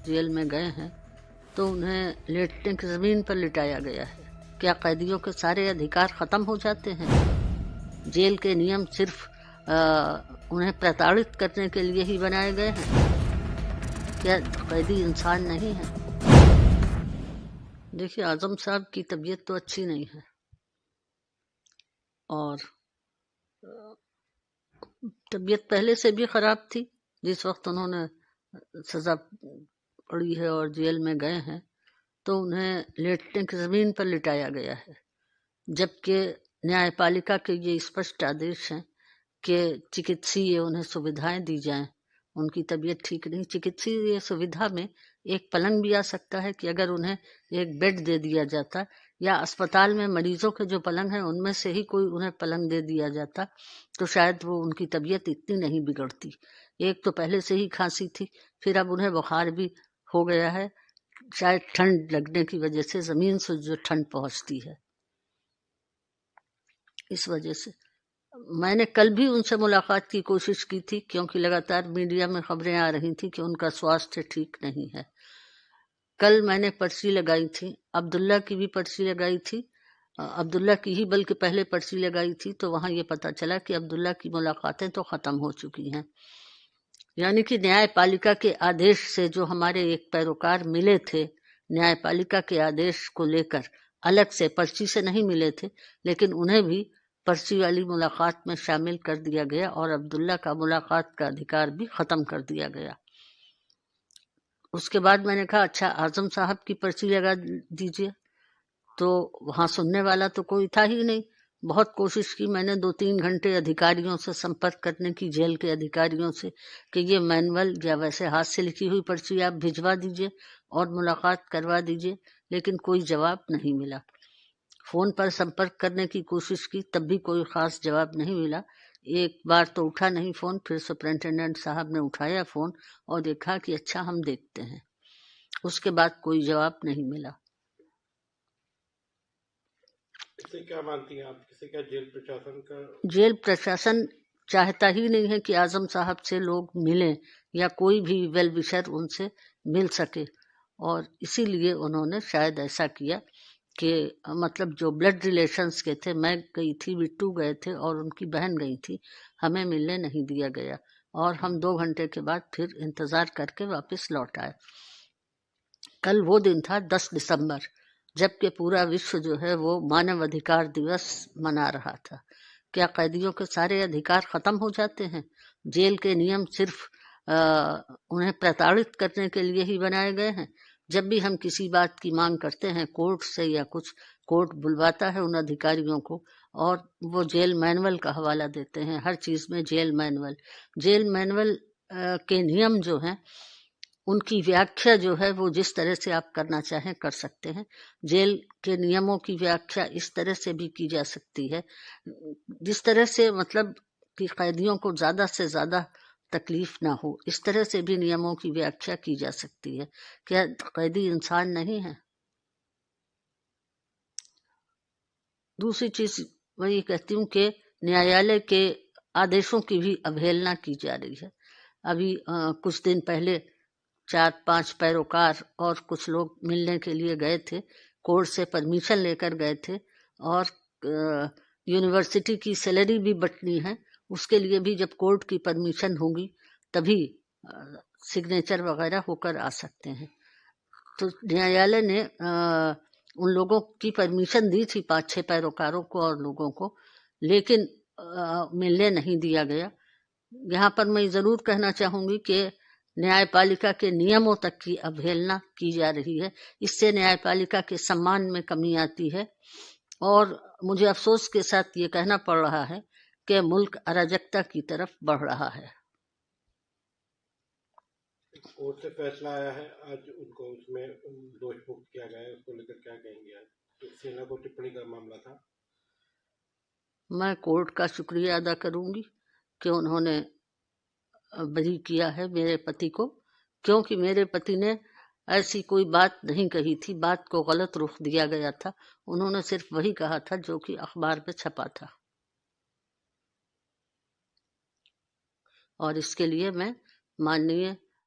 Jail में गए हैं तो उन्हें लेटने की ज़मीन पर लिटाया गया है। क्या कैदियों के सारे अधिकार ख़त्म हो जाते हैं? जेल के नियम सिर्फ उन्हें प्रताड़ित करने के लिए ही बनाए गए हैं? क्या कैदी इंसान नहीं है? देखिए, आज़म साहब की तबीयत तो अच्छी नहीं है और तबीयत पहले से भी ख़राब थी। जिस वक्त उन्होंने सज़ा पड़ी है और जेल में गए हैं तो उन्हें लेटने की ज़मीन पर लिटाया गया है, जबकि न्यायपालिका के ये स्पष्ट आदेश हैं कि चिकित्सीय उन्हें सुविधाएं दी जाएं। उनकी तबीयत ठीक नहीं, चिकित्सीय सुविधा में एक पलंग भी आ सकता है कि अगर उन्हें एक बेड दे दिया जाता या अस्पताल में मरीजों के जो पलंग हैं उनमें से ही कोई उन्हें पलंग दे दिया जाता तो शायद वो उनकी तबीयत इतनी नहीं बिगड़ती। एक तो पहले से ही खांसी थी, फिर अब उन्हें बुखार भी हो गया है, शायद ठंड लगने की वजह से, ज़मीन से जो ठंड पहुंचती है इस वजह से। मैंने कल भी उनसे मुलाकात की कोशिश की थी क्योंकि लगातार मीडिया में खबरें आ रही थी कि उनका स्वास्थ्य ठीक नहीं है। कल मैंने पर्ची लगाई थी, अब्दुल्ला की भी पर्ची लगाई थी, अब्दुल्ला की ही बल्कि पहले पर्ची लगाई थी, तो वहां ये पता चला कि अब्दुल्ला की मुलाकातें तो ख़त्म हो चुकी हैं। यानी कि न्यायपालिका के आदेश से जो हमारे एक पैरोकार मिले थे, न्यायपालिका के आदेश को लेकर अलग से पर्ची से नहीं मिले थे, लेकिन उन्हें भी पर्ची वाली मुलाकात में शामिल कर दिया गया और अब्दुल्ला का मुलाकात का अधिकार भी ख़त्म कर दिया गया। उसके बाद मैंने कहा अच्छा आज़म साहब की पर्ची लगा दीजिए, तो वहाँ सुनने वाला तो कोई था ही नहीं। बहुत कोशिश की मैंने, 2-3 घंटे अधिकारियों से संपर्क करने की, जेल के अधिकारियों से, कि ये मैनुअल या वैसे हाथ से लिखी हुई पर्ची आप भिजवा दीजिए और मुलाकात करवा दीजिए, लेकिन कोई जवाब नहीं मिला। फ़ोन पर संपर्क करने की कोशिश की, तब भी कोई ख़ास जवाब नहीं मिला। एक बार तो उठा नहीं फ़ोन, फिर सुपरिंटेंडेंट साहब ने उठाया फ़ोन और देखा कि अच्छा हम देखते हैं। उसके बाद कोई जवाब नहीं मिला। इससे क्या मानती हैं आप, इससे क्या जेल प्रशासन का? जेल प्रशासन चाहता ही नहीं है कि आज़म साहब से लोग मिलें या कोई भी वेल विशर उनसे मिल सके, और इसीलिए उन्होंने शायद ऐसा किया कि मतलब जो ब्लड रिलेशंस के थे, मैं गई थी, बिट्टू गए थे और उनकी बहन गई थी, हमें मिलने नहीं दिया गया और हम 2 घंटे के बाद फिर इंतज़ार करके वापस लौट आए। कल वो दिन था 10 दिसंबर, जबकि पूरा विश्व जो है वो मानव अधिकार दिवस मना रहा था। क्या कैदियों के सारे अधिकार ख़त्म हो जाते हैं? जेल के नियम सिर्फ उन्हें प्रताड़ित करने के लिए ही बनाए गए हैं? जब भी हम किसी बात की मांग करते हैं कोर्ट से या कुछ, कोर्ट बुलवाता है उन अधिकारियों को और वो जेल मैनुअल का हवाला देते हैं, हर चीज़ में जेल मैनुअल। जेल मैनुअल के नियम जो हैं उनकी व्याख्या जो है वो जिस तरह से आप करना चाहें कर सकते हैं। जेल के नियमों की व्याख्या इस तरह से भी की जा सकती है जिस तरह से मतलब कि कैदियों को ज़्यादा से ज़्यादा तकलीफ ना हो, इस तरह से भी नियमों की व्याख्या की जा सकती है। क्या कैदी इंसान नहीं है? दूसरी चीज़ मैं ये कहती हूँ कि न्यायालय के आदेशों की भी अवहेलना की जा रही है। अभी कुछ दिन पहले 4-5 पैरोकार और कुछ लोग मिलने के लिए गए थे, कोर्ट से परमिशन लेकर गए थे और यूनिवर्सिटी की सैलरी भी बंटनी है, उसके लिए भी जब कोर्ट की परमिशन होगी तभी सिग्नेचर वगैरह होकर आ सकते हैं। तो न्यायालय ने उन लोगों की परमिशन दी थी, 5-6 पैरोकारों को और लोगों को, लेकिन मिलने नहीं दिया गया। यहाँ पर मैं ज़रूर कहना चाहूँगी कि न्यायपालिका के नियमों तक की अवहेलना की जा रही है। इससे न्यायपालिका के सम्मान में कमी आती है और मुझे अफसोस के साथ ये कहना पड़ रहा है कि मुल्क अराजकता की तरफ बढ़ रहा है। कोर्ट से फैसला आया है, आज उनको उसमें दोष मुक्त किया गया है, उसको लेकर क्या कहेंगे? आज सेना को टिप्पणी का मामला था। मैं कोर्ट का शुक्रिया अदा करूंगी कि उन्होंने बरी किया है मेरे पति को, क्योंकि मेरे पति ने ऐसी कोई बात नहीं कही थी, बात को गलत रुख दिया गया था। उन्होंने सिर्फ वही कहा था जो कि अखबार में छपा था और इसके लिए मैं माननीय